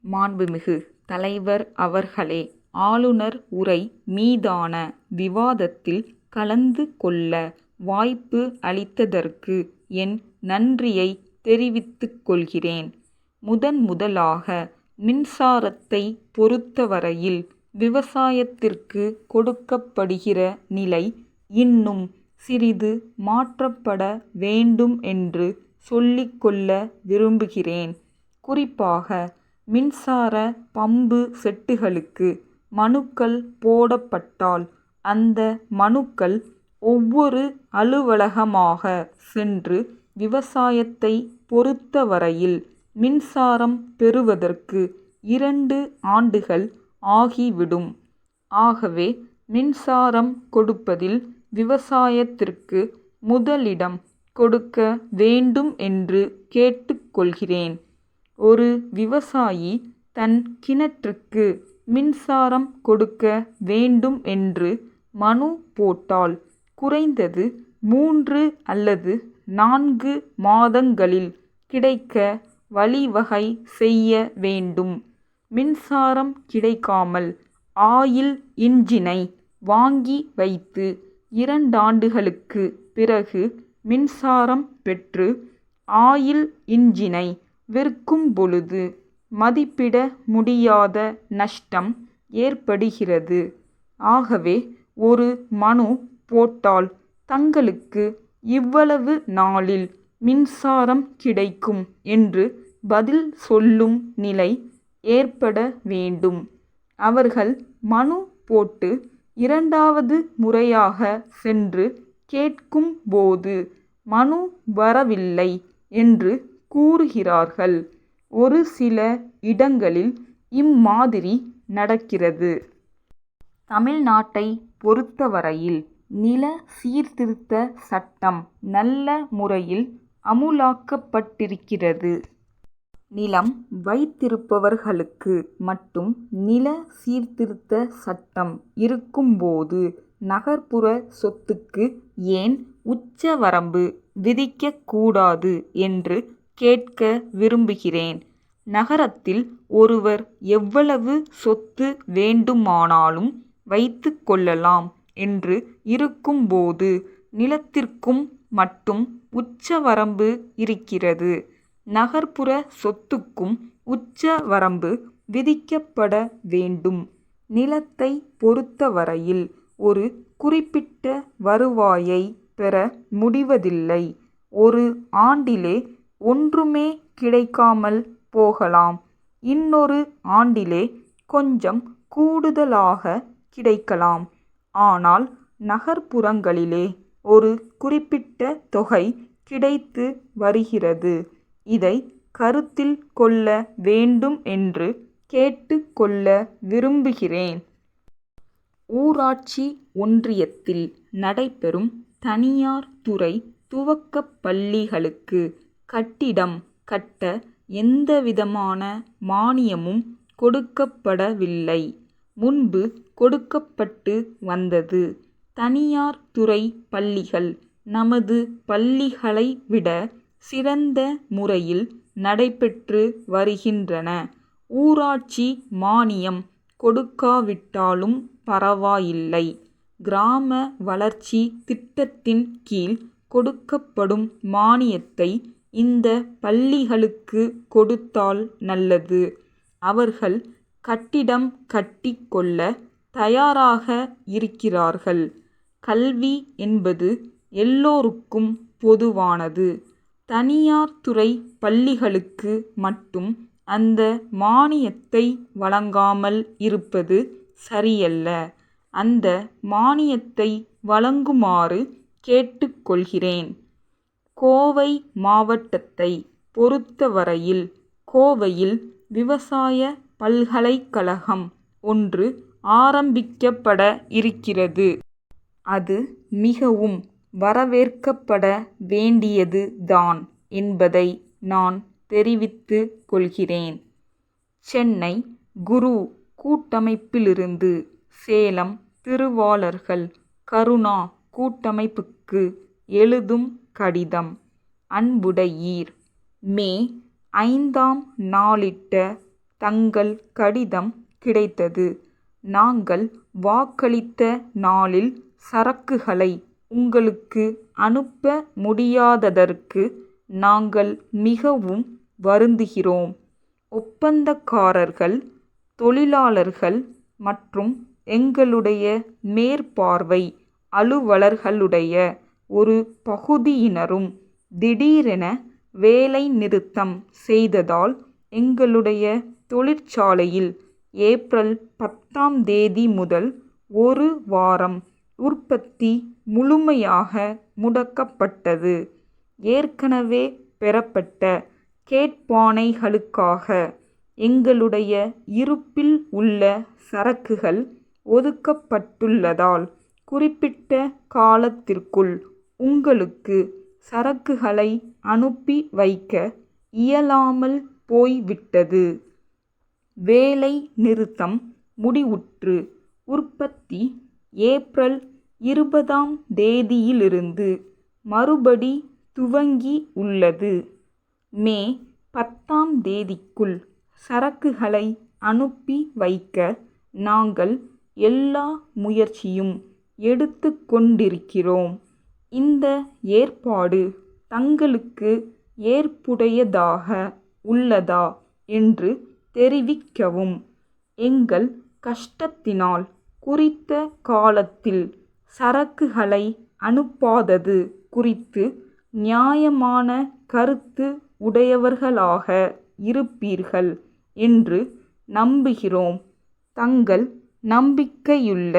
மாண்புமிகு தலைவர் அவர்களே, ஆளுநர் உரை மீதான விவாதத்தில் கலந்து கொள்ள வாய்ப்பு அளித்ததற்கு என் நன்றியை தெரிவித்துக் கொள்கிறேன். முதலாக மின்சாரத்தை பொறுத்தவரையில் விவசாயத்திற்கு கொடுக்கப்படுகிற நிலை இன்னும் சிறிது மாற்றப்பட வேண்டும் என்று சொல்லிக்கொள்ள விரும்புகிறேன். குறிப்பாக மின்சார பம்பு செட்டுகளுக்கு மனுக்கள் போடப்பட்டால் அந்த மனுக்கள் ஒவ்வொரு அலுவலகமாக சென்று விவசாயத்தை பொறுத்தவரையில் மின்சாரம் பெறுவதற்கு 2 ஆண்டுகள் ஆகிவிடும். ஆகவே மின்சாரம் கொடுப்பதில் விவசாயத்திற்கு முதலிடம் கொடுக்க வேண்டும் என்று கேட்டுக்கொள்கிறேன். ஒரு விவசாயி தன் கிணற்றுக்கு மின்சாரம் கொடுக்க வேண்டும் என்று மனு போட்டால் குறைந்தது 3 அல்லது 4 மாதங்களில் கிடைக்க வழிவகை செய்ய வேண்டும். மின்சாரம் கிடைக்காமல் ஆயில் இன்ஜினை வாங்கி வைத்து 2 ஆண்டுகளுக்கு பிறகு மின்சாரம் பெற்று ஆயில் இன்ஜினை விற்கும் பொழுது மதிப்பிட முடியாத நஷ்டம் ஏற்படுகிறது. ஆகவே ஒரு மனு போட்டால் தங்களுக்கு இவ்வளவு நாளில் மின்சாரம் கிடைக்கும் என்று பதில் சொல்லும் நிலை ஏற்பட வேண்டும். அவர்கள் மனு போட்டு 2வது முறையாக சென்று கேட்கும் போது மனு வரவில்லை என்று கூறுகிறார்கள். ஒரு சில இடங்களில் இம்மாதிரி நடக்கிறது. தமிழ்நாட்டை பொறுத்தவரையில் நில சீர்திருத்த சட்டம் நல்ல முறையில் அமுலாக்கப்பட்டிருக்கிறது. நிலம் வைத்திருப்பவர்களுக்கு மட்டும் நில சீர்திருத்த சட்டம் இருக்கும்போது நகர்ப்புற சொத்துக்கு ஏன் உச்சவரம்பு விதிக்கக்கூடாது என்று கேட்க விரும்புகிறேன். நகரத்தில் ஒருவர் எவ்வளவு சொத்து வேண்டுமானாலும் வைத்துக் கொள்ளலாம் என்று இருக்கும்போது நிலத்திற்கும் மட்டும் உச்சவரம்பு இருக்கிறது. நகர்ப்புற சொத்துக்கும் உச்சவரம்பு விதிக்கப்பட வேண்டும். நிலத்தை பொறுத்தவரையில் ஒரு குறிப்பிட்ட வருவாயை பெற முடிவதில்லை. ஒரு ஆண்டிலே ஒன்றுமே கிடைக்காமல் போகலாம். இன்னொரு ஆண்டிலே கொஞ்சம் கூடுதலாக கிடைக்கலாம். ஆனால் நகர்ப்புறங்களிலே ஒரு குறிப்பிட்ட தொகை கிடைத்து வருகிறது. இதை கருத்தில் கொள்ள வேண்டும் என்று கேட்டுக்கொள்ள விரும்புகிறேன். ஊராட்சி ஒன்றியத்தில் நடைபெறும் தனியார் துறை துவக்கப் பள்ளிகளுக்கு கட்டிடம் கட்ட எந்தவிதமான மானியமும் கொடுக்கப்படவில்லை. முன்பு கொடுக்கப்பட்டு வந்தது. தனியார் துறை பள்ளிகள் நமது பள்ளிகளை விட சிறந்த முறையில் நடைபெற்று வருகின்றன. ஊராட்சி மானியம் கொடுக்காவிட்டாலும் பரவாயில்லை. கிராம வளர்ச்சி திட்டத்தின் கீழ் கொடுக்கப்படும் மானியத்தை இந்த பள்ளிகளுக்கு கொடுத்தால் நல்லது. அவர்கள் கட்டிடம் கட்டிக் கொள்ள தயாராக இருக்கிறார்கள். கல்வி என்பது எல்லோருக்கும் பொதுவானது. தனியார் துறை பள்ளிகளுக்கு மட்டும் அந்த மானியத்தை வழங்காமல் இருப்பது சரியல்ல. அந்த மானியத்தை வழங்குமாறு கேட்டுக்கொள்கிறேன். கோவை மாவட்டத்தை பொறுத்தவரையில் கோவையில் விவசாய பல்கலைக்கழகம் ஒன்று ஆரம்பிக்கப்பட இருக்கிறது. அது மிகவும் வரவேற்கப்பட வேண்டியது தான் என்பதை நான் தெரிவித்துக் கொள்கிறேன். சென்னை குரு கூட்டமைப்பிலிருந்து சேலம் திருவாளர்கள் கருணா கூட்டமைப்புக்கு எழுதும் கடிதம். அன்புடையீர், மே 5ஆம் நாளிட்ட தங்கள் கடிதம் கிடைத்தது. நாங்கள் வாக்களித்த நாளில் சரக்குகளை உங்களுக்கு அனுப்ப முடியாததற்கு நாங்கள் மிகவும் வருந்துகிறோம். ஒப்பந்தக்காரர்கள், தொழிலாளர்கள் மற்றும் எங்களுடைய மேற்பார்வை அலுவலர்களுடைய ஒரு பகுதியினரும் திடீரென வேலை நிறுத்தம் செய்ததால் எங்களுடைய தொழிற்சாலையில் ஏப்ரல் 10 முதல் ஒரு வாரம் உற்பத்தி முழுமையாக முடக்கப்பட்டது. ஏற்கனவே பெறப்பட்ட கேட்பானைகளுக்காக எங்களுடைய இருப்பில் உள்ள சரக்குகள் ஒதுக்கப்பட்டுள்ளதால் குறிப்பிட்ட காலத்திற்குள் உங்களுக்கு சரக்குகளை அனுப்பி வைக்க இயலாமல் போய்விட்டது. வேலை நிறுத்தம் முடிவுற்று. உற்பத்தி ஏப்ரல் 20 மறுபடி துவங்கி உள்ளது. மே 10 சரக்குகளை அனுப்பி வைக்க நாங்கள் எல்லா முயற்சியும் எடுத்துக் கொண்டிருக்கிறோம். இந்த ஏற்பாடு தங்களுக்கு ஏற்புடையதாக உள்ளதா என்று தெரிவிக்கவும். எங்கள் கஷ்டத்தினால் குறித்த காலத்தில் சரக்குகளை அனுப்பாதது குறித்து நியாயமான கருத்து உடையவர்களாக இருப்பீர்கள் என்று நம்புகிறோம். தங்கள் நம்பிக்கையுள்ள